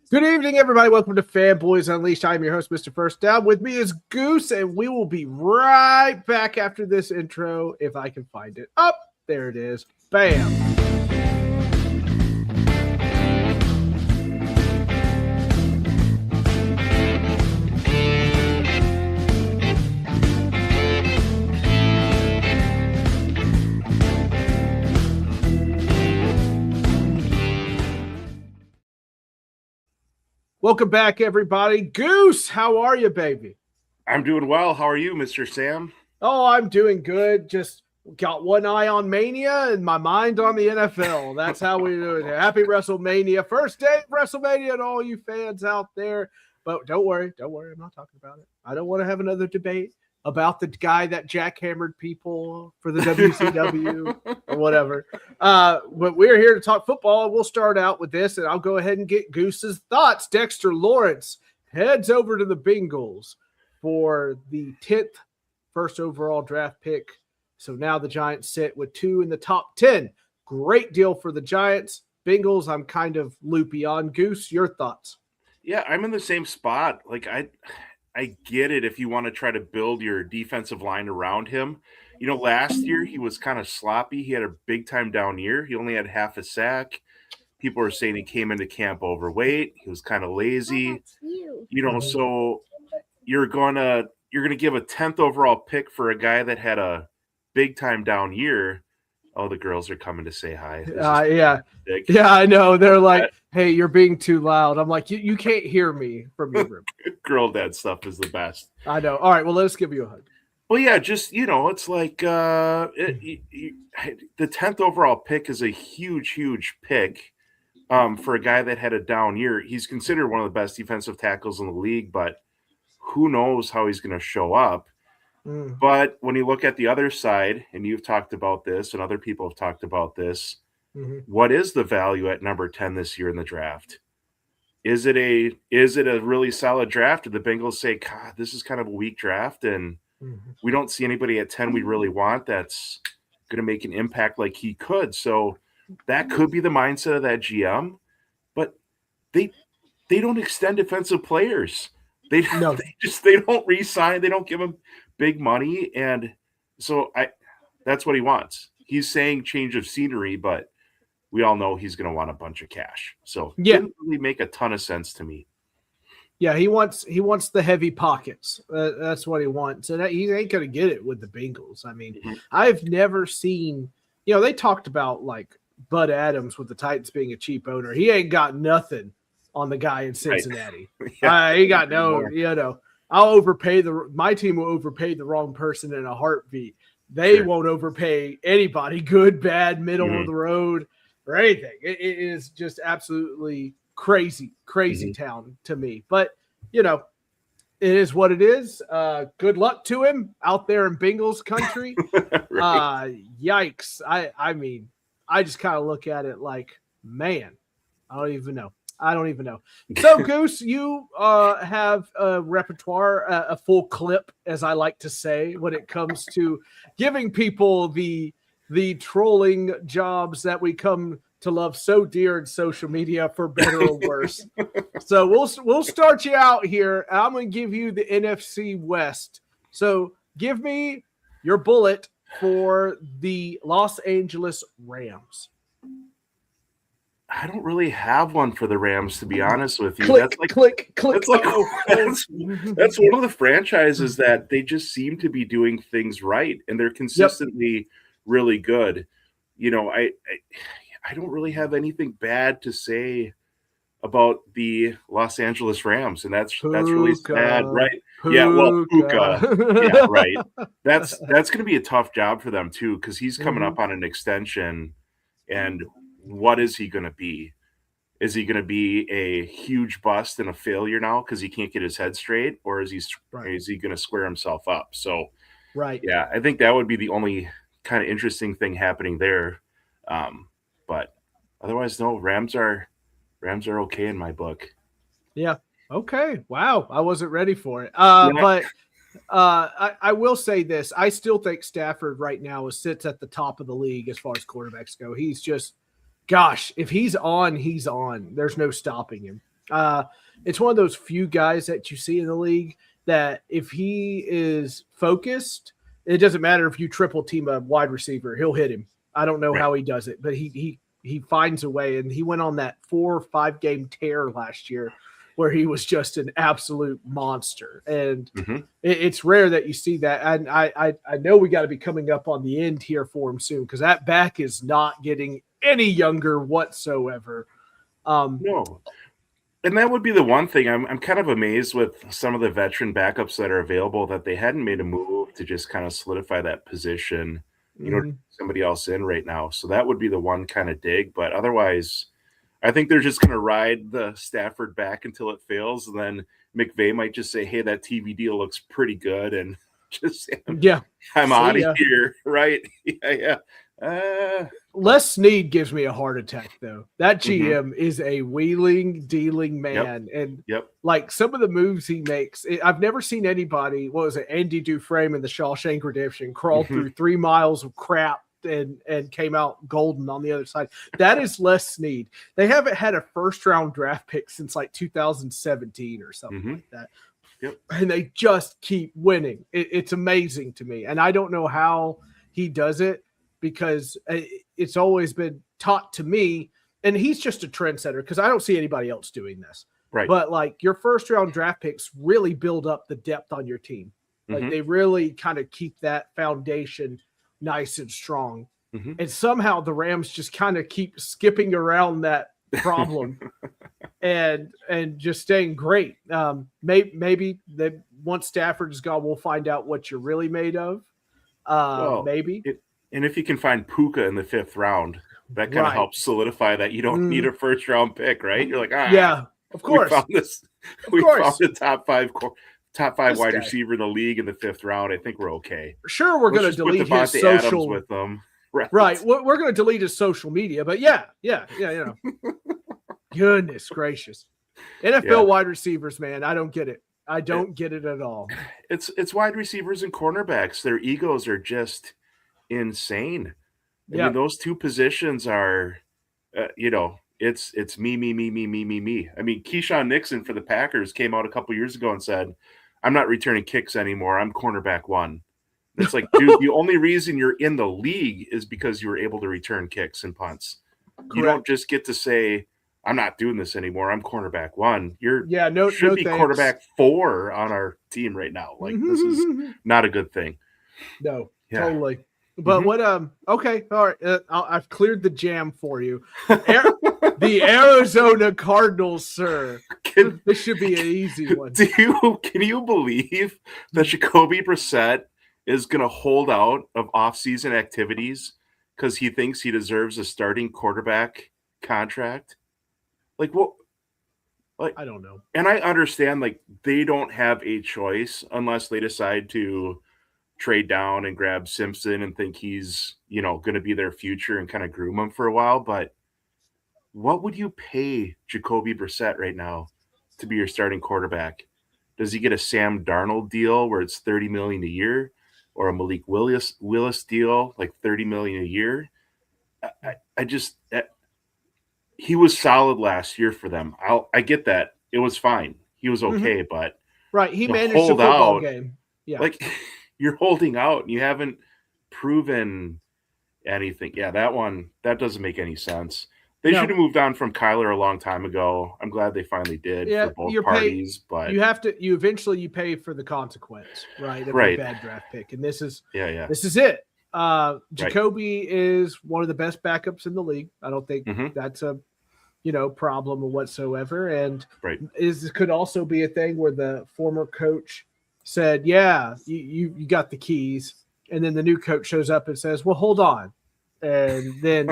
Good evening, everybody. Welcome to Fanboys Unleashed. I'm your host, Mr. First Down. With me is Goose, and we will be right back after this intro if I can find it. Up, there it is. Bam. Welcome back, everybody. Goose, how are you, baby? I'm doing well. How are you, Mr. Sam? Oh, I'm doing good. Just got one eye on Mania and my mind on the NFL. That's how we do it. Happy WrestleMania. First day of WrestleMania to all you fans out there. But don't worry. I'm not talking about it. I don't want to have another debate about the guy that jackhammered people for the WCW or whatever. But we're here to talk football. We'll start out with this, and I'll go ahead and get Goose's thoughts. Dexter Lawrence heads over to the Bengals for the 10th first overall draft pick. So now the Giants sit with 2 in the top 10. Great deal for the Giants. Bengals, I'm kind of loopy on. Goose, your thoughts? Yeah, I'm in the same spot. Like I get it if you want to try to build your defensive line around him. You know, last year he was kind of sloppy. He had a big time down year. He only had half a sack. People are saying he came into camp overweight. He was kind of lazy. So you're gonna give a 10th overall pick for a guy that had a big time down year. Oh, the girls are coming to say hi. Yeah, I know. They're like, "Hey, you're being too loud." I'm like, "You can't hear me from your room." Girl dad stuff is the best. I know. All right, well, let us give you a hug. Well, yeah, just it's like the 10th overall pick is a huge pick for a guy that had a down year. He's considered one of the best defensive tackles in the league, but who knows how he's going to show up. But when you look at the other side, and you've talked about this, and other people have talked about this, what is the value at number 10 this year in the draft? Is it a really solid draft? Did the Bengals say, God, this is kind of a weak draft, and we don't see anybody at 10 we really want that's going to make an impact like he could? So that could be the mindset of that GM, but they don't extend defensive players. They don't re-sign. They don't give him big money, and so that's what he wants. He's saying change of scenery, but we all know he's going to want a bunch of cash. So it didn't really make a ton of sense to me. Yeah, he wants the heavy pockets. That's what he wants, and he ain't going to get it with the Bengals. I mean, I've never seen. They talked about like Bud Adams with the Titans being a cheap owner. He ain't got nothing on the guy in Cincinnati. Right. He got no. I'll overpay my team will overpay the wrong person in a heartbeat. They won't overpay anybody, good, bad, middle of the road, or anything. It is just absolutely crazy town to me. But it is what it is. Good luck to him out there in Bengals country. Yikes! I mean, I just kind of look at it like, man, I don't even know. So, Goose, you have a repertoire, a full clip, as I like to say, when it comes to giving people the trolling jobs that we come to love so dear in social media, for better or worse. So we'll start you out here. I'm going to give you the NFC West. So give me your bullet for the Los Angeles Rams. I don't really have one for the Rams, to be honest with you. Click. That's one of the franchises that they just seem to be doing things right, and they're consistently really good. I don't really have anything bad to say about the Los Angeles Rams, and that's really sad, right? Yeah, well, Puka. Yeah, right. That's going to be a tough job for them too, because he's coming up on an extension, and what is he going to be? Is he going to be a huge bust and a failure now because he can't get his head straight, or is he going to square himself up? So, yeah, I think that would be the only kind of interesting thing happening there. But otherwise, no, Rams are okay in my book. Yeah. Okay. Wow. I wasn't ready for it. But I will say this: I still think Stafford right now sits at the top of the league as far as quarterbacks go. He's just. Gosh, if he's on, he's on. There's no stopping him. It's one of those few guys that you see in the league that if he is focused, it doesn't matter if you triple team a wide receiver, he'll hit him. I don't know how he does it, but he finds a way. And he went on that 4 or 5 game tear last year where he was just an absolute monster. And it's rare that you see that. And I know we got to be coming up on the end here for him soon, because that back is not getting any younger whatsoever. No. And that would be the one thing. I'm kind of amazed with some of the veteran backups that are available that they hadn't made a move to just kind of solidify that position, somebody else in right now. So that would be the one kind of dig. But otherwise, I think they're just going to ride the Stafford back until it fails. And then McVay might just say, hey, that TV deal looks pretty good. And just, I'm out of here. Right. Yeah. Les Snead gives me a heart attack, though. That GM is a wheeling, dealing man. And like some of the moves he makes, I've never seen anybody, what was it, Andy Dufresne in the Shawshank Redemption, crawled through 3 miles of crap and came out golden on the other side. That is Les Snead. They haven't had a first-round draft pick since like 2017 or something like that. And they just keep winning. It's amazing to me. And I don't know how he does it, because it's always been taught to me, and he's just a trendsetter because I don't see anybody else doing this. Right. But like your first round draft picks really build up the depth on your team. Like they really kind of keep that foundation nice and strong. And somehow the Rams just kind of keep skipping around that problem and just staying great. Maybe that once Stafford is gone, we'll find out what you're really made of. Maybe. And if you can find Puka in the 5th round, that kind of helps solidify that you don't need a first round pick, right? You're like, of course. We found this. We found the top five wide receiver in the league in the 5th round. I think we're okay. Sure, we're going to delete his social Adams with them. Right. We're going to delete his social media, but yeah. Goodness gracious. NFL wide receivers, man. I don't get it. I don't get it at all. It's wide receivers and cornerbacks. Their egos are just insane. I mean, those two positions are, it's me. I mean, Keyshawn Nixon for the Packers came out a couple years ago and said, I'm not returning kicks anymore. I'm cornerback 1. It's like, dude, the only reason you're in the league is because you were able to return kicks and punts. Correct. You don't just get to say, I'm not doing this anymore. I'm cornerback 1. Should be quarterback 4 on our team right now. Like, this is not a good thing. No, totally. But what? Okay, all right. I've cleared the jam for you. The Arizona Cardinals, sir. This should be an easy one. Can you believe that Jacoby Brissett is going to hold out of off-season activities because he thinks he deserves a starting quarterback contract? Like what? Like I don't know. And I understand, like, they don't have a choice unless they decide to trade down and grab Simpson and think he's, going to be their future and kind of groom him for a while. But what would you pay Jacoby Brissett right now to be your starting quarterback? Does he get a Sam Darnold deal where it's $30 million a year, or a Malik Willis deal, like $30 million a year? He was solid last year for them. I get that. It was fine. He was okay, but he managed a football game. Yeah. Like, you're holding out and you haven't proven anything. Yeah, that doesn't make any sense. They should have moved on from Kyler a long time ago. I'm glad they finally did for both parties. But you eventually pay for the consequence, right? Of a bad draft pick. And this is it. Jacoby is one of the best backups in the league. I don't think that's a problem whatsoever. And could also be a thing where the former coach said, you got the keys. And then the new coach shows up and says, well, hold on. And then,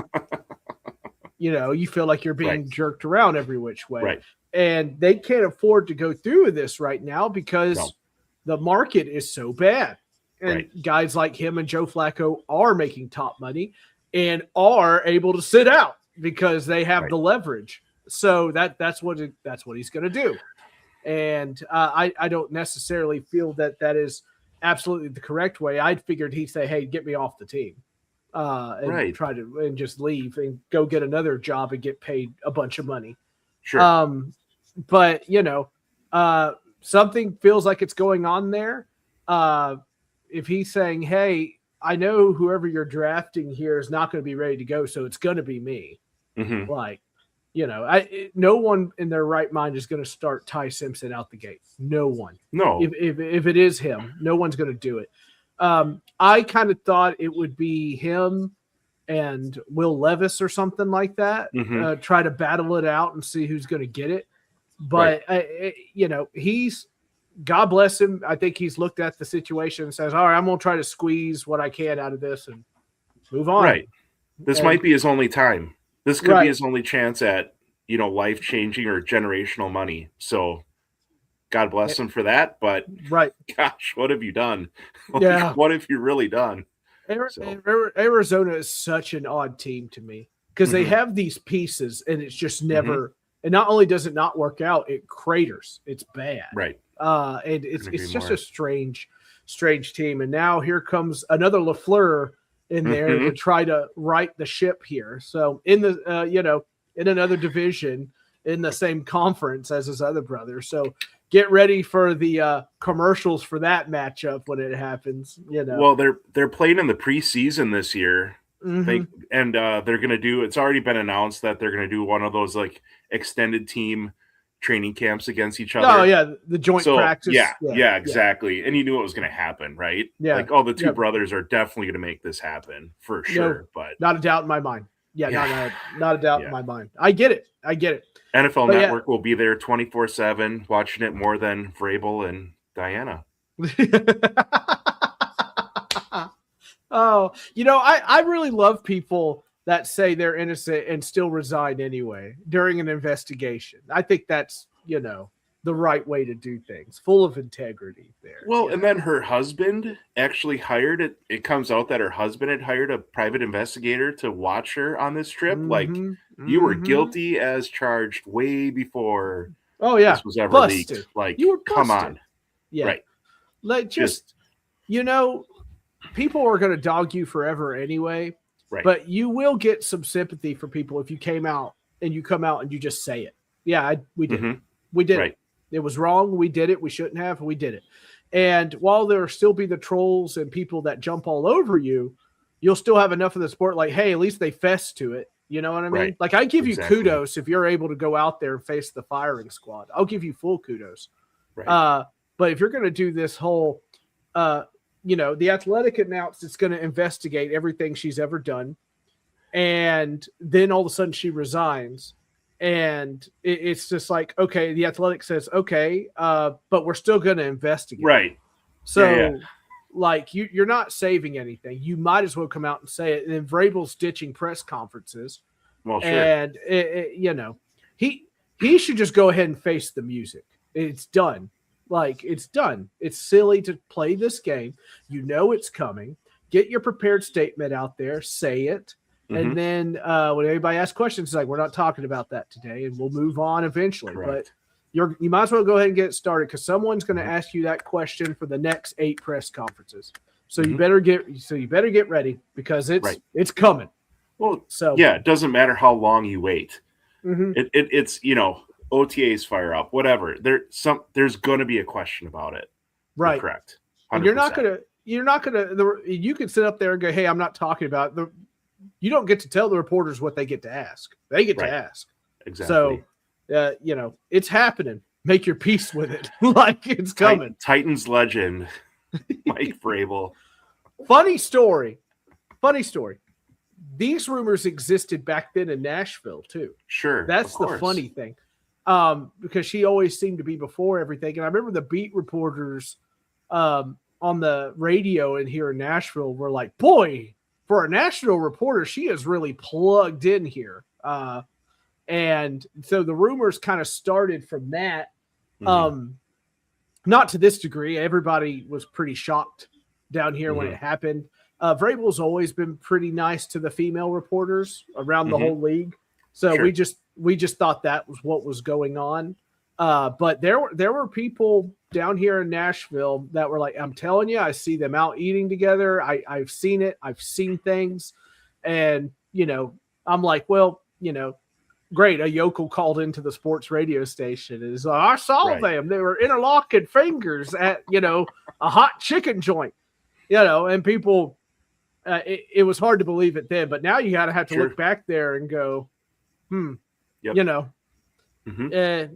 you feel like you're being jerked around every which way. Right. And they can't afford to go through this right now because the market is so bad. And guys like him and Joe Flacco are making top money and are able to sit out because they have the leverage. So that's what he's going to do. And I don't necessarily feel that is absolutely the correct way. I figured he'd say, hey, get me off the team and try to just leave and go get another job and get paid a bunch of money. Sure. but something feels like it's going on there. If he's saying, "Hey, I know whoever you're drafting here is not going to be ready to go, so it's going to be me," like, no one in their right mind is going to start Ty Simpson out the gate. No one. No. If it is him, no one's going to do it. I kind of thought it would be him and Will Levis or something like that. Try to battle it out and see who's going to get it. But he's, God bless him. I think he's looked at the situation and says, "All right, I'm going to try to squeeze what I can out of this and move on." Right. This might be his only time. This could be his only chance at, life-changing or generational money. So God bless him for that. But gosh, what have you done? What have you really done? Arizona is such an odd team to me because they have these pieces and it's just never, and not only does it not work out, it craters. It's bad. Right. And it's just a strange team. And now here comes another LaFleur in there to try to right the ship here. So in the, in another division in the same conference as his other brother. So get ready for the commercials for that matchup when it happens. Well, they're playing in the preseason this year. They're going to do. It's already been announced that they're going to do one of those like extended team training camps against each other. Oh yeah, the joint practice. Yeah, exactly. Yeah. And you knew it was going to happen, right? Yeah. Like, the two brothers are definitely going to make this happen for sure. But not a doubt in my mind. Not a doubt in my mind. I get it. NFL Network will be there 24/7 watching it more than Vrabel and Diana. I really love people that say they're innocent and still resign anyway during an investigation. I think that's, the right way to do things, full of integrity there. Well, and then her husband actually hired it. It comes out that her husband had hired a private investigator to watch her on this trip. You were guilty as charged way before this was ever busted. Leaked. Like, you were come on. Yeah. Right. Like, people are going to dog you forever anyway. Right. But you will get some sympathy for people if you come out and you just say it. Yeah, we did. We did it. It was wrong. We did it. We shouldn't have. We did it. And while there will still be the trolls and people that jump all over you, you'll still have enough of the sport. Like, hey, at least they fessed to it. You know what I mean? Right. Like, I give you kudos if you're able to go out there and face the firing squad. I'll give you full kudos. Right. But if you're going to do this whole, the Athletic announced it's going to investigate everything she's ever done. And then all of a sudden she resigns. And it's just like, okay, the Athletic says, okay, but we're still going to investigate. Right. So, you're not saving anything. You might as well come out and say it. And then Vrabel's ditching press conferences. Well, sure. And, he should just go ahead and face the music. It's done. It's done. It's silly to play this game. It's coming. Get your prepared statement out there. Say it. And then when everybody asks questions, it's like, we're not talking about that today, and we'll move on eventually. Correct. But you might as well go ahead and get started because someone's going to ask you that question for the next 8 press conferences. So you better get ready because it's coming. Well, it doesn't matter how long you wait. It's OTAs fire up, whatever. There's going to be a question about it. Right. You're correct. 100%. And you're not going to. You can sit up there and go, "Hey, I'm not talking about the." You don't get to tell the reporters what they get to ask. They get to ask. Exactly. So, it's happening. Make your peace with it. It's coming. Titans legend, Mike Vrabel. Funny story. These rumors existed back then in Nashville too. Sure. That's the funny thing. Because she always seemed to be before everything. And I remember the beat reporters on the radio in here in Nashville were like, boy, for a national reporter, she is really plugged in here. And so the rumors kind of started from that. Not to this degree. Everybody was pretty shocked down here when it happened. Vrabel's always been pretty nice to the female reporters around the whole league. So we just thought that was what was going on. But there were people down here in Nashville that were like, I'm telling you, I see them out eating together. I've seen it. I've seen things. And, I'm like, well, great. A yokel called into the sports radio station and is like, I saw Right. them. They were interlocking fingers at, a hot chicken joint, and people, it was hard to believe it then, but now you got to have to Sure. look back there and go, Yep.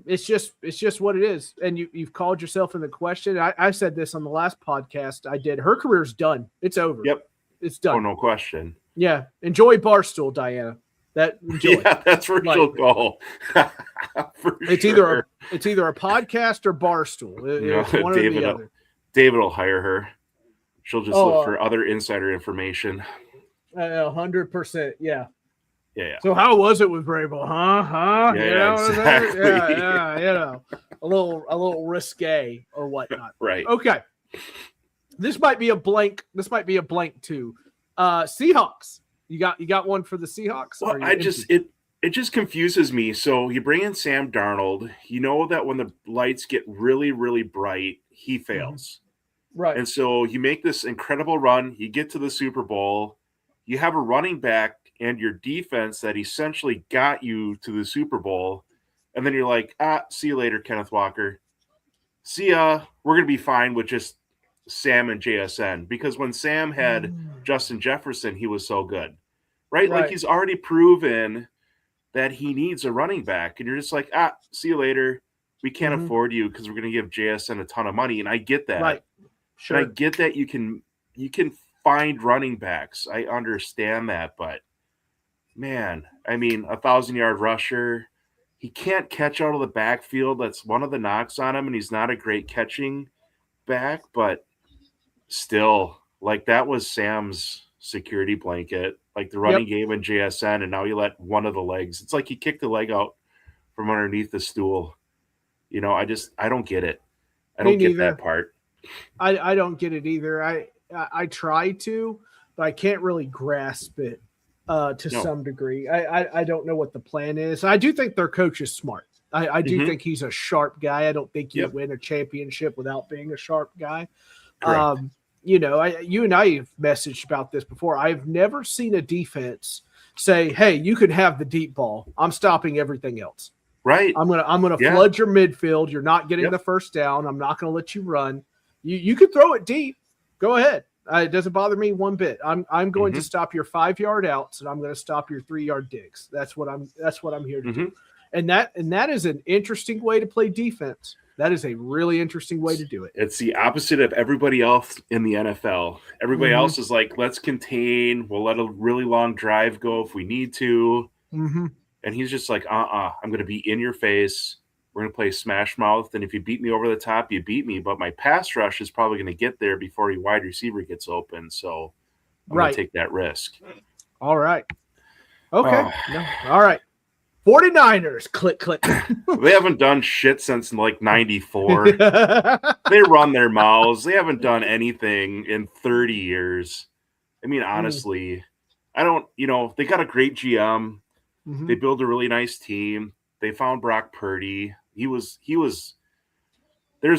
it's just what it is. And you've called yourself in the question. I said this on the last podcast I did. Her career's done. It's over. Yep. It's done. Oh, no question. Yeah. Enjoy Barstool, Diana. Enjoy. Yeah, that's where she'll go. It's either a podcast or Barstool. It's one or the other. David will hire her. She'll just look for other insider information. 100%. Yeah. Yeah. So how was it with Vrabel? Huh? Yeah, exactly. Yeah. A little risque or whatnot. Right. Okay. This might be a blank. This might be a blank too. Seahawks. You got one for the Seahawks? Well, it just confuses me. So you bring in Sam Darnold. You know that when the lights get really, really bright, he fails. Right. And so you make this incredible run. You get to the Super Bowl. You have a running back and your defense that essentially got you to the Super Bowl. And then you're like, see you later, Kenneth Walker. See ya. We're going to be fine with just Sam and JSN. Because when Sam had Justin Jefferson, he was so good. Right? Like he's already proven that he needs a running back. And you're just like, see you later. We can't afford you because we're going to give JSN a ton of money. And I get that. Right. Sure. And I get that you can find running backs. I understand that. But, man, I mean, 1,000-yard rusher. He can't catch out of the backfield. That's one of the knocks on him. And he's not a great catching back. But still, like, that was Sam's security blanket. Like the running game in JSN, and now you let one of the legs. It's like he kicked the leg out from underneath the stool. I don't get it. I don't get that part. I don't get it either. I try to, but I can't really grasp it to some degree. I don't know what the plan is. I do think their coach is smart. I do think he's a sharp guy. I don't think you win a championship without being a sharp guy. You and I have messaged about this before. I've never seen a defense say, "Hey, you can have the deep ball. I'm stopping everything else." Right. I'm gonna flood your midfield. You're not getting the first down. I'm not gonna let you run. You can throw it deep. Go ahead. It doesn't bother me one bit. I'm going to stop your 5-yard outs, and I'm going to stop your 3-yard digs. That's what I'm here to do. And that is an interesting way to play defense. That is a really interesting way to do it. It's the opposite of everybody else in the NFL. Everybody else is like, let's contain. We'll let a really long drive go if we need to. And he's just like, I'm going to be in your face. We're going to play smash mouth. And if you beat me over the top, you beat me. But my pass rush is probably going to get there before your wide receiver gets open. So I'm going to take that risk. All right. Okay. All right. 49ers, click. They haven't done shit since like 94. They run their mouths. They haven't done anything in 30 years. I mean, honestly, I don't, they got a great GM. They build a really nice team. They found Brock Purdy. There's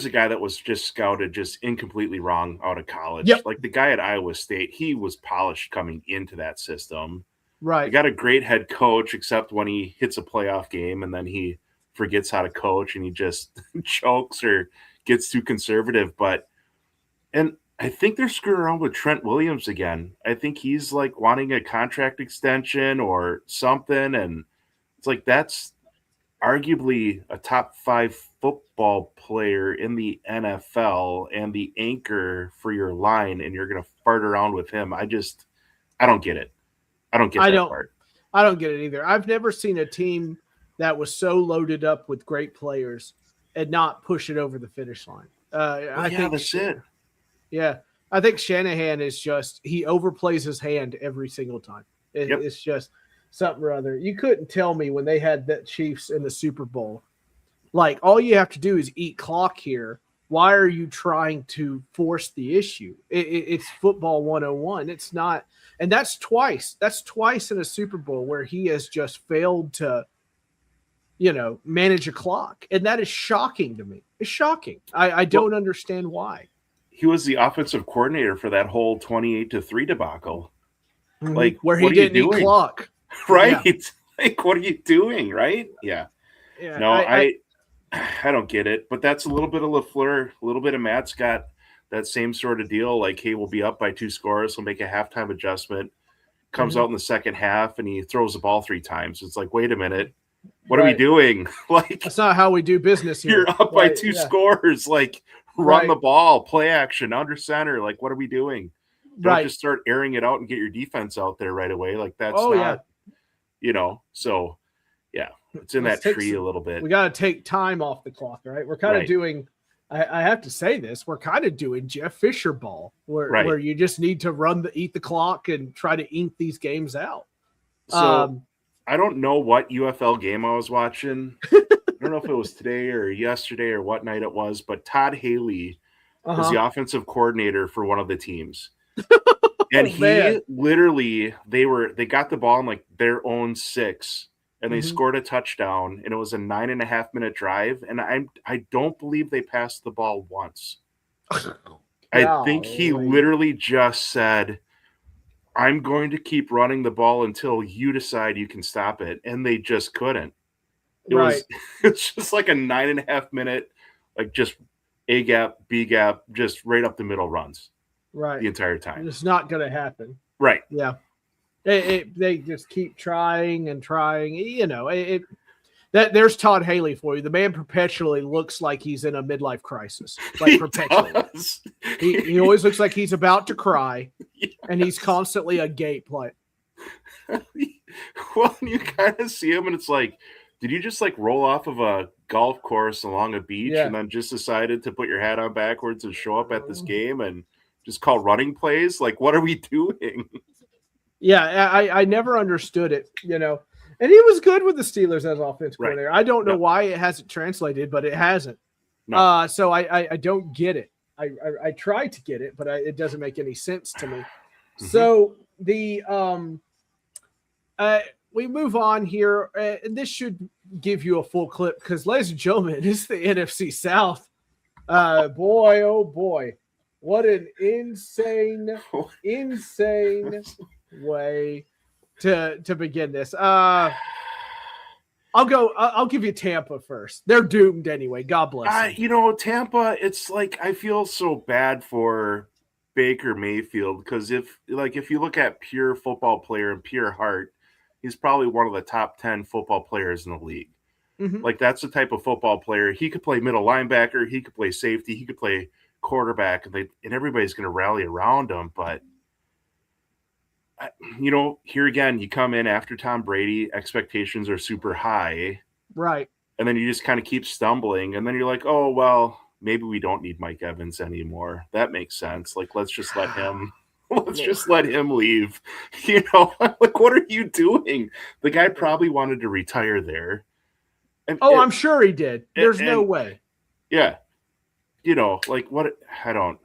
a guy that was just scouted just incompletely wrong out of college. Like the guy at Iowa State, he was polished coming into that system. Right. They got a great head coach, except when he hits a playoff game and then he forgets how to coach and he just chokes or gets too conservative. And I think they're screwing around with Trent Williams again. I think he's like wanting a contract extension or something. And it's like, that's arguably a top 5 football player in the NFL and the anchor for your line. And you're going to fart around with him. I don't get it. I don't get that part. I don't get it either. I've never seen a team that was so loaded up with great players and not push it over the finish line. I think that's it. Yeah. I think Shanahan is he overplays his hand every single time. It's just something or other. You couldn't tell me when they had the Chiefs in the Super Bowl, like all you have to do is eat clock here. Why are you trying to force the issue? It's football 101. It's not. And that's twice. That's twice in a Super Bowl where he has just failed to, manage a clock. And that is shocking to me. It's shocking. I don't understand why. He was the offensive coordinator for that whole 28-3 debacle. Like where he didn't eat clock. Right. Like, what are you doing, right? Yeah. Yeah, No, I don't get it. But that's a little bit of LaFleur, a little bit of Matt Scott, that same sort of deal. Like, hey, we'll be up by 2 scores. We'll make a halftime adjustment. Comes out in the second half and he throws the ball 3 times. It's like, wait a minute. What are we doing? Like, that's not how we do business here. You're up by 2 scores. Like, run the ball, play action, under center. Like, what are we doing? Don't just start airing it out and get your defense out there right away. Like, that's not, so yeah, it's in that tree a little bit. We got to take time off the clock, right? We're kind of doing, I have to say this, we're kind of doing Jeff Fisher ball, where you just need to eat the clock and try to ink these games out. So I don't know what UFL game I was watching. I don't know if it was today or yesterday or what night it was, but Todd Haley was the offensive coordinator for one of the teams. And he literally, they got the ball in like their own 6 and they scored a touchdown, and it was a 9.5-minute drive. And I don't believe they passed the ball once. I think he literally just said, I'm going to keep running the ball until you decide you can stop it. And they just couldn't. It's just like a 9.5-minute, like just A gap, B gap, just right up the middle runs. The entire time. It's not going to happen. Yeah. They just keep trying and trying. There's Todd Haley for you. The man perpetually looks like he's in a midlife crisis. Like, perpetually. He always looks like he's about to cry, and he's constantly agape. Like, well, you kind of see him, and it's like, did you just like roll off of a golf course along a beach and then just decided to put your hat on backwards and show up at this game and just call running plays? Like, what are we doing? Yeah, I never understood it, And he was good with the Steelers as offensive coordinator. I don't know why it hasn't translated, but it hasn't. No. So I don't get it. I try to get it, but it doesn't make any sense to me. So the we move on here. This should give you a full clip because, ladies and gentlemen, this is the NFC South. Boy, oh boy, what an insane way to begin this. I'll give you Tampa first. They're doomed anyway. God bless them. Tampa, it's like I feel so bad for Baker Mayfield because if you look at pure football player and pure heart, he's probably one of the top 10 football players in the league. Like, that's the type of football player. He could play middle linebacker, he could play safety, he could play quarterback, and everybody's going to rally around him. But here again, you come in after Tom Brady, expectations are super high. Right. And then you just kind of keep stumbling. And then you're like, oh, well, maybe we don't need Mike Evans anymore. That makes sense. Like, let's just let him leave. Like, what are you doing? The guy probably wanted to retire there. I'm sure he did. There's no way. Yeah. Like, what? I don't.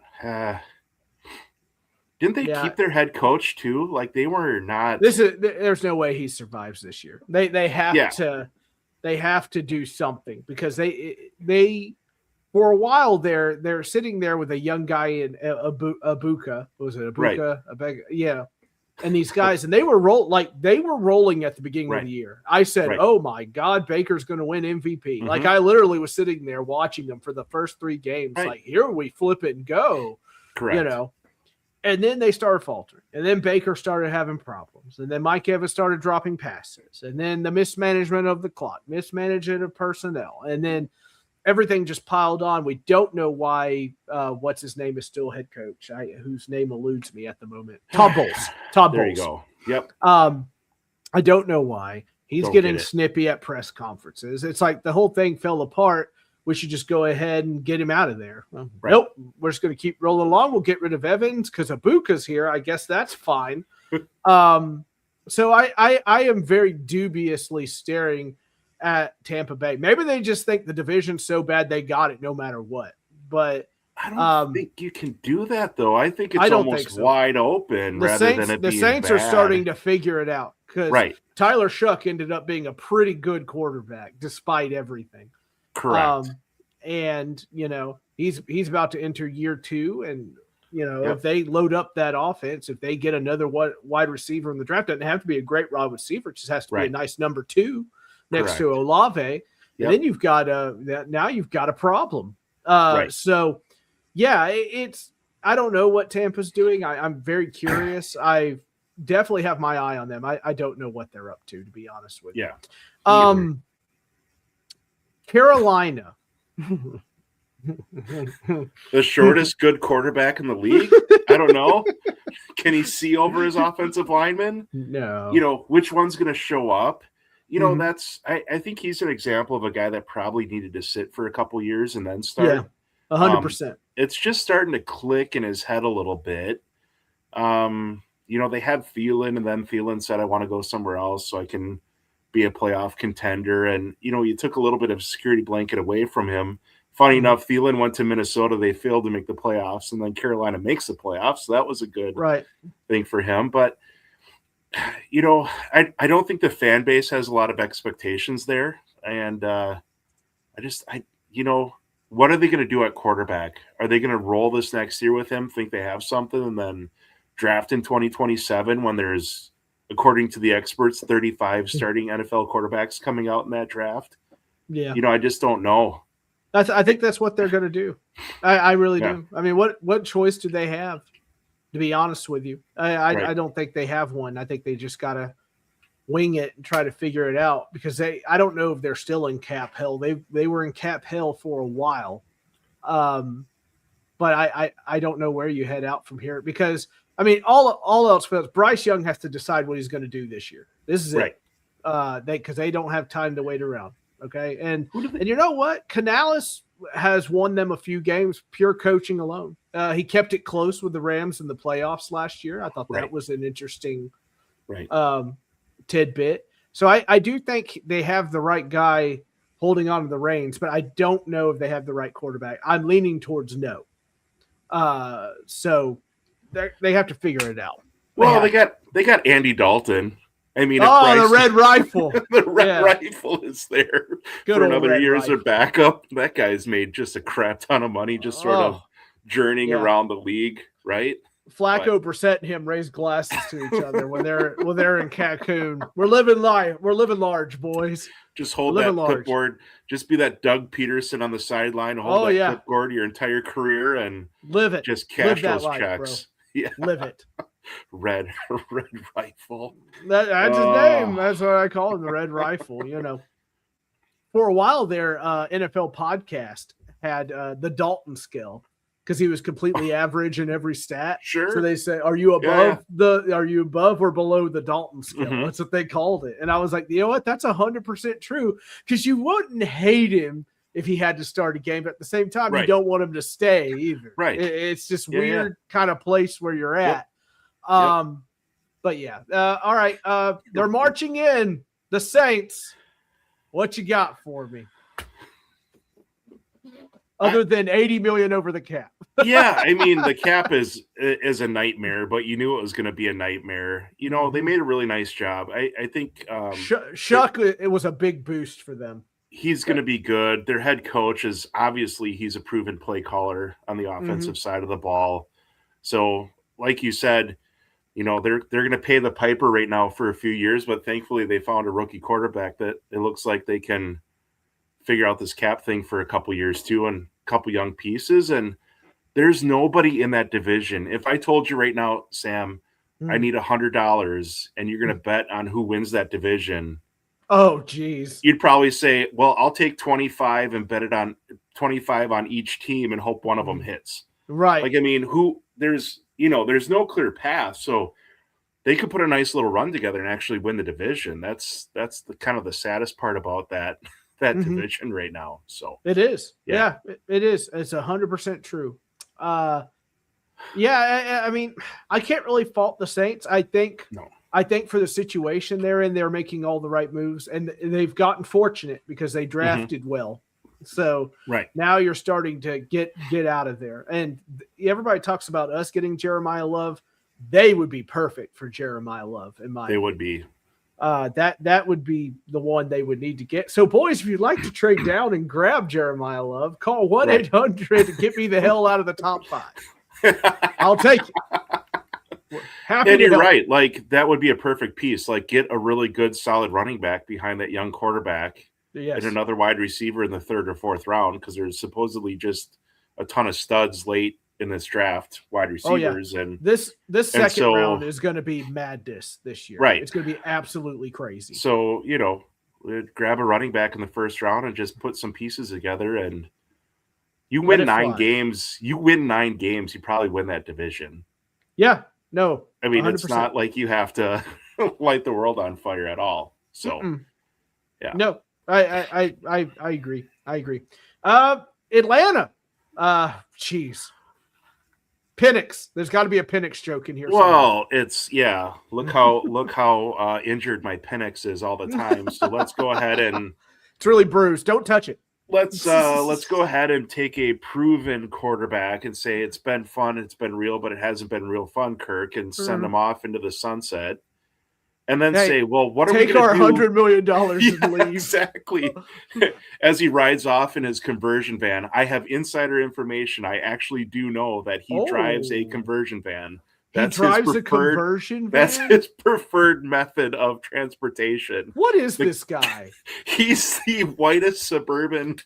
Didn't they keep their head coach too? Like, they were not. There's no way he survives this year. They have to do something because they for a while they're sitting there with a young guy in Abuka. Was it Abuka? Right. Yeah. And these guys, and they were rolling at the beginning of the year. I said, "Oh my God, Baker's going to win MVP." Like, I literally was sitting there watching them for the first 3 games. Like, here we flip it and go. Correct. And then they started faltering. And then Baker started having problems. And then Mike Evans started dropping passes. And then the mismanagement of the clock, mismanagement of personnel. And then everything just piled on. We don't know why what's his name is still head coach, whose name eludes me at the moment. Todd Bowles. There you go. Yep. I don't know why. He's getting snippy at press conferences. It's like the whole thing fell apart. We should just go ahead and get him out of there. Well, nope. We're just going to keep rolling along. We'll get rid of Evans because Abuka's here. I guess that's fine. So I am very dubiously staring at Tampa Bay. Maybe they just think the division's so bad they got it no matter what. But I don't think you can do that, though. I think it's almost wide open the rather than it being the Saints bad. Are starting to figure it out because Tyler Shuck ended up being a pretty good quarterback despite everything. Correct. And he's about to enter year 2, and if they load up that offense, if they get another wide receiver in the draft, doesn't have to be a great wide receiver. It just has to be a nice number 2 next to Olave. And then you've got now you've got a problem. So yeah, I don't know what Tampa's doing. I'm very curious. I definitely have my eye on them. I don't know what they're up to be honest with you. Carolina. The shortest good quarterback in the league? I don't know. Can he see over his offensive lineman? No. Which one's going to show up? That's I think he's an example of a guy that probably needed to sit for a couple years and then start. 100%. It's just starting to click in his head a little bit. They had Thielen, and then Thielen said, I want to go somewhere else so I can be a playoff contender. And, you took a little bit of security blanket away from him. Funny enough, Thielen went to Minnesota. They failed to make the playoffs, and then Carolina makes the playoffs. So that was a good thing for him. But, I don't think the fan base has a lot of expectations there. And what are they going to do at quarterback? Are they going to roll this next year with him, think they have something, and then draft in 2027 when there's, according to the experts, 35 starting NFL quarterbacks coming out in that draft? Yeah. I just don't know. I think that's what they're going to do. I really do. I mean, what choice do they have, to be honest with you? I don't think they have one. I think they just got to wing it and try to figure it out because I don't know if they're still in cap hell. They were in cap hell for a while. But I don't know where you head out from here because, I mean, all else fails. Bryce Young has to decide what he's going to do this year. This is it. Because they don't have time to wait around. Okay. And you know what? Canales has won them a few games, pure coaching alone. He kept it close with the Rams in the playoffs last year. I thought that was an interesting tidbit. So I do think they have the right guy holding on to the reins, but I don't know if they have the right quarterback. I'm leaning towards no. So they have to figure it out. Well, they got Andy Dalton. I mean, the red rifle. The red rifle is there for another year as a backup. That guy's made just a crap ton of money, just sort of journeying around the league, right? Flacco, Brissett, and him raise glasses to each other when they're in Cancun. We're living life. We're living large, boys. Just hold that clipboard. Just be that Doug Peterson on the sideline. Hold that clipboard your entire career and live it. Just cash those checks. Bro. Yeah, live it. Red rifle. That's his name. That's what I call him, the Red Rifle. For a while there, NFL podcast had the Dalton scale because he was completely average in every stat. Sure. So they say, "Are you above Are you above or below the Dalton scale?" Mm-hmm. That's what they called it. And I was like, you know what? That's 100% true because you wouldn't hate him if he had to start a game. But at the same time, you don't want him to stay either. Right. It's just weird kind of place where you're at. But all right. They're marching in the Saints. What you got for me? Other than $80 million over the cap. Yeah, I mean the cap is a nightmare, but you knew it was going to be a nightmare. They made a really nice job. I think Shuck, it was a big boost for them. He's going to be good. Their head coach is obviously he's a proven play caller on the offensive side of the ball. So, like you said, they're going to pay the piper right now for a few years, but thankfully they found a rookie quarterback that it looks like they can figure out this cap thing for a couple years too, and a couple young pieces. And there's nobody in that division. If I told you right now, Sam, I need $100 and you're going to bet on who wins that division. Oh, geez. You'd probably say, well, I'll take 25 and bet it on 25 on each team and hope one of them hits. Right. Like, I mean, there's no clear path. So they could put a nice little run together and actually win the division. That's the kind of the saddest part about that division right now. So it is. Yeah, it is. It's 100% true. I mean, I can't really fault the Saints. I think for the situation they're in, they're making all the right moves, and they've gotten fortunate because they drafted well. So now you're starting to get out of there. And everybody talks about us getting Jeremiah Love. They would be perfect for Jeremiah Love, in my opinion. Would be. That would be the one they would need to get. So, boys, if you'd like to trade down and grab Jeremiah Love, call 1-800 to get me the hell out of the top 5. I'll take it. Happy And to you're help. right. Like, that would be a perfect piece. Like, get a really good, solid running back behind that young quarterback Yes. and another wide receiver in the 3rd or 4th round, because there's supposedly just a ton of studs late in this draft, wide receivers. And this second so, round is going to be madness this year. Right. It's going to be absolutely crazy. So, grab a running back in the 1st round and just put some pieces together, and you win 9 games. You win 9 games, you probably win that division. Yeah. No. I mean, 100%. It's not like you have to light the world on fire at all. So, yeah. No, I agree. I agree. Atlanta. Jeez. Penix. There's got to be a Penix joke in here. Well, somewhere. Look how injured my Penix is all the time. So let's go ahead and it's really bruised. Don't touch it. Let's go ahead and take a proven quarterback and say it's been fun, it's been real, but it hasn't been real fun, Kirk, and send them off into the sunset. And then say, well, what are we going to do? Take our $100 million and leave. Exactly. As he rides off in his conversion van, I have insider information. I actually do know that he drives a conversion van. He drives a conversion van? That's his preferred method of transportation. What is this guy? He's the whitest suburban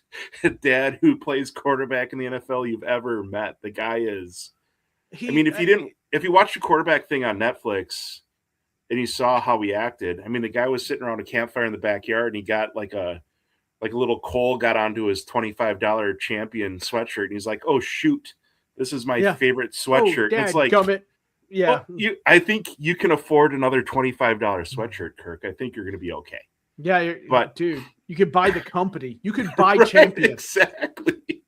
dad who plays quarterback in the NFL you've ever met. The guy is. If you watched the quarterback thing on Netflix and you saw how he acted, I mean, the guy was sitting around a campfire in the backyard and he got like a little coal got onto his $25 champion sweatshirt. And he's like, oh, shoot, this is my favorite sweatshirt. Dad, it's like, gummit. Yeah. Well, I think you can afford another $25 sweatshirt, Kirk. I think you're going to be okay. Yeah, but dude, you could buy the company. You could buy right, champion. Exactly.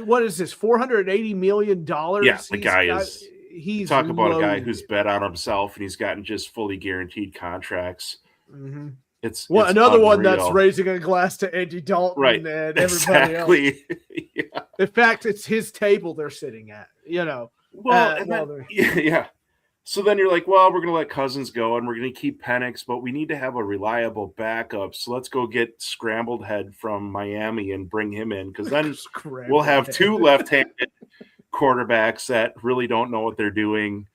What is this? $480 million? Yeah, the guy is. He's talk about loaded. A guy who's bet on himself and he's gotten just fully guaranteed contracts. Mm-hmm. It's another unreal. one that's raising a glass to Andy Dalton and everybody else. Yeah. In fact, it's his table they're sitting at. Yeah. So then you're like, well, we're going to let Cousins go and we're going to keep Penix, but we need to have a reliable backup. So let's go get Scrambled Head from Miami and bring him in, because then we'll have 2 left-handed quarterbacks that really don't know what they're doing,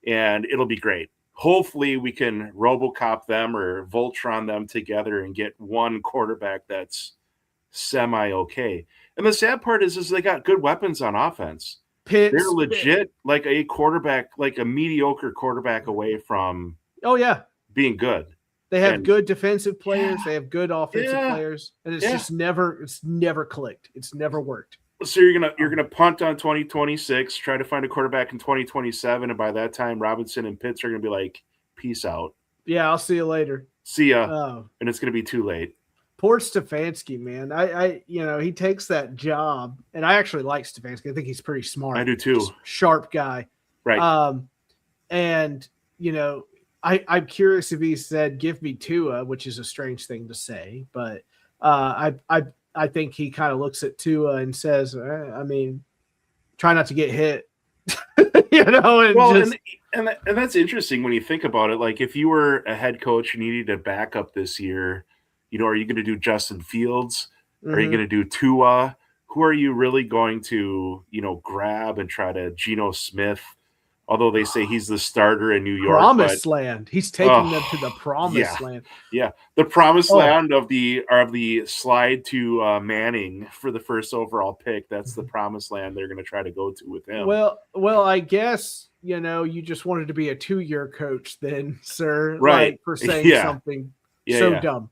and it'll be great. Hopefully we can RoboCop them or Voltron them together and get one quarterback that's semi-okay. And the sad part is they got good weapons on offense. They're legit like a quarterback, like a mediocre quarterback away from being good. They have good defensive players. They have good offensive players. And it's just never clicked. It's never worked. So you're gonna punt on 2026, try to find a quarterback in 2027, and by that time Robinson and Pitts are gonna be like, peace out. Yeah, I'll see you later. See ya. And it's gonna be too late. Poor Stefanski, man. I he takes that job, and I actually like Stefanski. I think he's pretty smart. I do too. Just sharp guy. Right. And I'm curious if he said, "Give me Tua," which is a strange thing to say, but I think he kind of looks at Tua and says, try not to get hit. And that's interesting when you think about it. Like, if you were a head coach and you needed a backup this year, are you going to do Justin Fields? Mm-hmm. Are you going to do Tua? Who are you really going to, grab and try to Geno Smith? Although they say he's the starter in New York. Promised land. He's taking them to the promised land. Yeah. The promised land of the slide to Manning for the first overall pick. That's the promised land they're going to try to go to with him. Well, I guess, you just wanted to be a 2-year coach then, sir. Right. Like, for saying something dumb.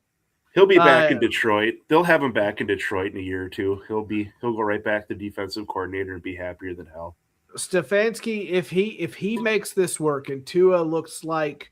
He'll be back in Detroit. They'll have him back in Detroit in a year or two. He'll go right back to defensive coordinator and be happier than hell. Stefanski, if he makes this work and Tua looks like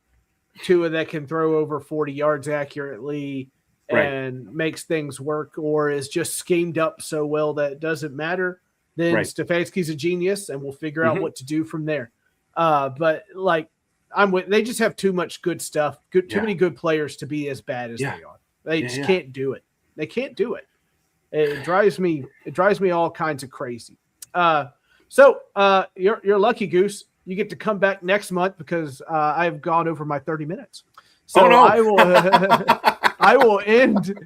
Tua that can throw over 40 yards accurately and makes things work, or is just schemed up so well that it doesn't matter, then Stefanski's a genius and we'll figure out what to do from there. But they just have too much good stuff, too many good players to be as bad as they are. They just can't do it. They can't do it. It drives me all kinds of crazy. So you're lucky, Goose. You get to come back next month because I've gone over my 30 minutes. So no. I will end.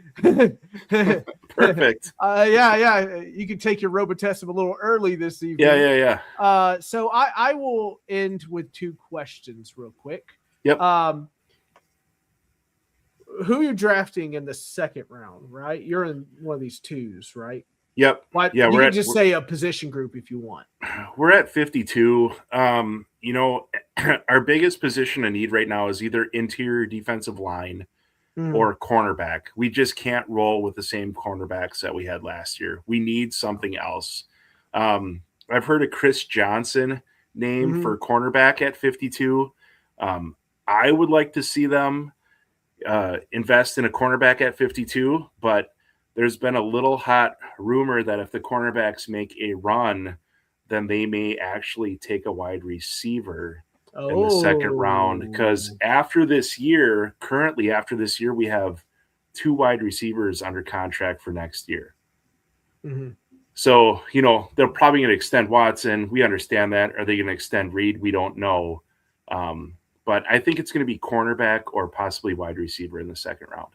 Perfect. Yeah. You can take your Robitussin a little early this evening. Yeah. So I will end with 2 questions real quick. Yep. Who you're drafting in the second round, right? You're in one of these 2s, right? Yep. But yeah, you can just say a position group if you want. We're at 52. Our biggest position of need right now is either interior defensive line or cornerback. We just can't roll with the same cornerbacks that we had last year. We need something else. I've heard a Chris Johnson name for cornerback at 52. I would like to see them invest in a cornerback at 52, but there's been a little hot rumor that if the cornerbacks make a run, then they may actually take a wide receiver in the second round. Because currently after this year, we have 2 wide receivers under contract for next year. So, they're probably going to extend Watson. We understand that. Are they going to extend Reed? We don't know. But I think it's going to be cornerback or possibly wide receiver in the second round.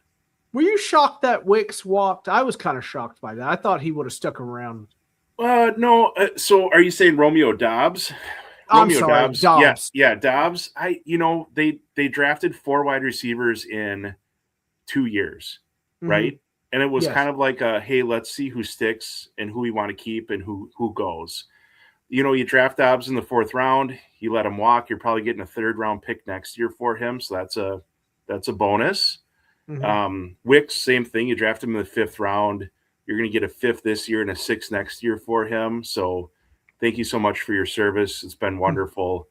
Were you shocked that Wicks walked? I was kind of shocked by that. I thought he would have stuck around. No. So are you saying Romeo Doubs? Doubs. Yeah, Doubs. They drafted 4 wide receivers in 2 years, right? And it was kind of like hey, let's see who sticks and who we want to keep and who goes. You draft Doubs in the 4th round, you let him walk, you're probably getting a 3rd round pick next year for him, so that's a bonus. Wicks, same thing. You draft him in the 5th round. You're going to get a 5th this year and a 6th next year for him. So thank you so much for your service. It's been wonderful.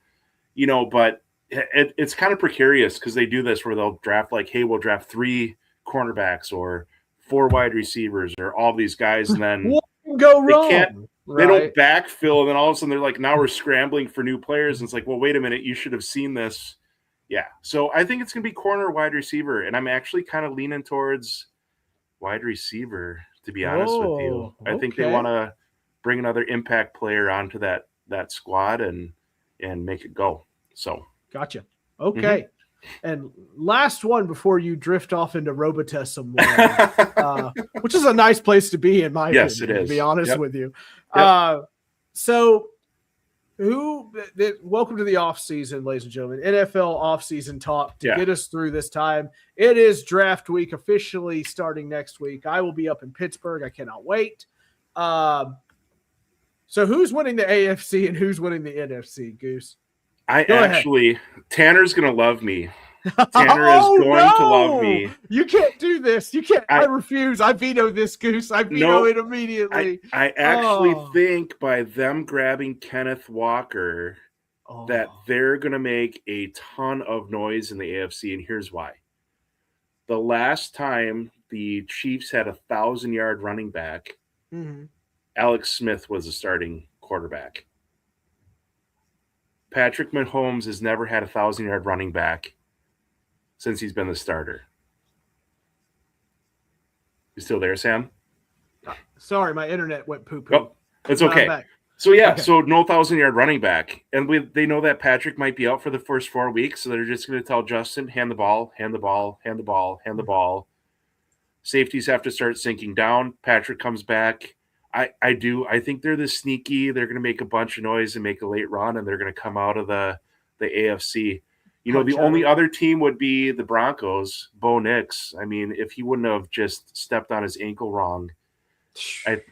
But it's kind of precarious because they do this where they'll draft hey, we'll draft 3 cornerbacks or 4 wide receivers or all these guys. And then what can go wrong? They don't backfill. And then all of a sudden they're now we're scrambling for new players. And it's well, wait a minute. You should have seen this. Yeah, so I think it's going to be corner, wide receiver, and I'm actually kind of leaning towards wide receiver, to be honest with you. I think they want to bring another impact player onto that squad and make it go. So gotcha. Okay, and last one before you drift off into Robitussin, which is a nice place to be in my opinion. Yes, it is. To be honest with you. Yep. So. Welcome to the off season, ladies and gentlemen. NFL off season talk to get us through this time. It is draft week, officially starting next week. I will be up in Pittsburgh. I cannot wait. So who's winning the AFC and who's winning the NFC, Goose? Tanner's going to love me. Tanner is going to love me. You can't do this. You can't. I refuse. I veto this, Goose. I veto it immediately. I actually think by them grabbing Kenneth Walker that they're going to make a ton of noise in the AFC, and here's why. The last time the Chiefs had a 1,000-yard running back, Alex Smith was the starting quarterback. Patrick Mahomes has never had a 1,000-yard running back since he's been the starter. You still there, Sam? Sorry, my internet went poo-poo. Oh, it's okay. So, so no 1,000-yard running back. And they know that Patrick might be out for the first 4 weeks, so they're just going to tell Justin, hand the ball, hand the ball, hand the ball, hand the ball. Safeties have to start sinking down. Patrick comes back. I think they're this sneaky. They're going to make a bunch of noise and make a late run, and they're going to come out of the AFC. The only other team would be the Broncos, Bo Nix. I mean, if he wouldn't have just stepped on his ankle wrong,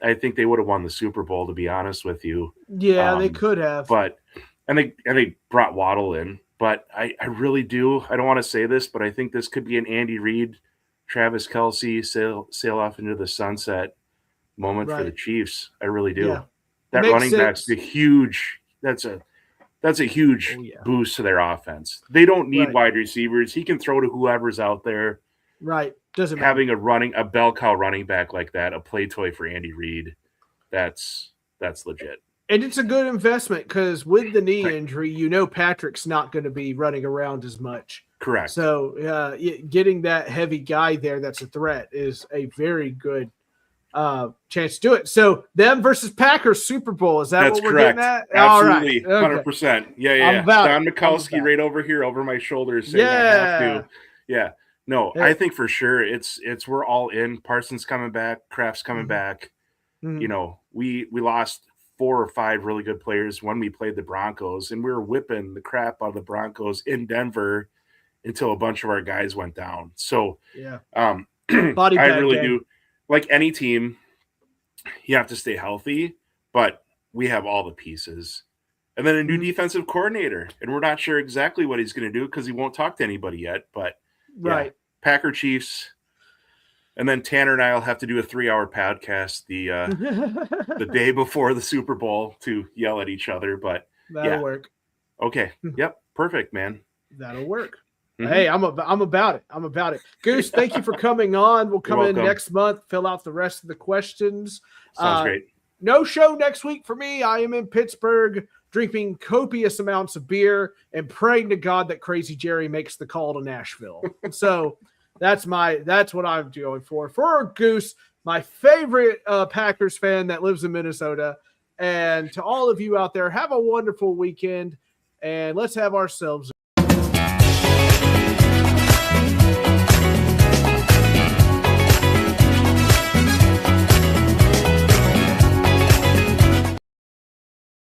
I think they would have won the Super Bowl, to be honest with you. Yeah, they could have. But they brought Waddle in. But I really do. I don't want to say this, but I think this could be an Andy Reid, Travis Kelce sail off into the sunset moment for the Chiefs. I really do. Yeah. That running back's a huge. That's a huge boost to their offense. They don't need wide receivers. He can throw to whoever's out there. Right. Doesn't matter. Having a bell cow running back like that, a play toy for Andy Reid, that's legit. And it's a good investment because with the knee injury, Patrick's not going to be running around as much. Correct. So getting that heavy guy there that's a threat is a very good chance to do it. So them versus Packers Super Bowl. Is that what we're correct. getting at? Absolutely. All right. Okay. 100%. Yeah. Don Mikowski right over here over my shoulder saying I have to. Yeah. No, I think for sure it's we're all in. Parsons coming back, Kraft's coming back. Mhm. You know, we lost 4 or 5 really good players when we played the Broncos, and we were whipping the crap out of the Broncos in Denver until a bunch of our guys went down. So Yeah. I Body bag really gang. do. Like any team, you have to stay healthy, but we have all the pieces. And then a new defensive coordinator, and we're not sure exactly what he's going to do because he won't talk to anybody yet. But Right. yeah, Packer Chiefs, and then Tanner and I will have to do a 3-hour podcast the day before the Super Bowl to yell at each other. But That'll work. Okay. Yep. Perfect, man. That'll work. Hey, I'm about it. I'm about it. Goose, thank you for coming on. We'll come in next month, fill out the rest of the questions. Sounds great. No show next week for me. I am in Pittsburgh drinking copious amounts of beer and praying to God that Crazy Jerry makes the call to Nashville. So that's what I'm going for. For Goose, my favorite Packers fan that lives in Minnesota. And to all of you out there, have a wonderful weekend, and let's have ourselves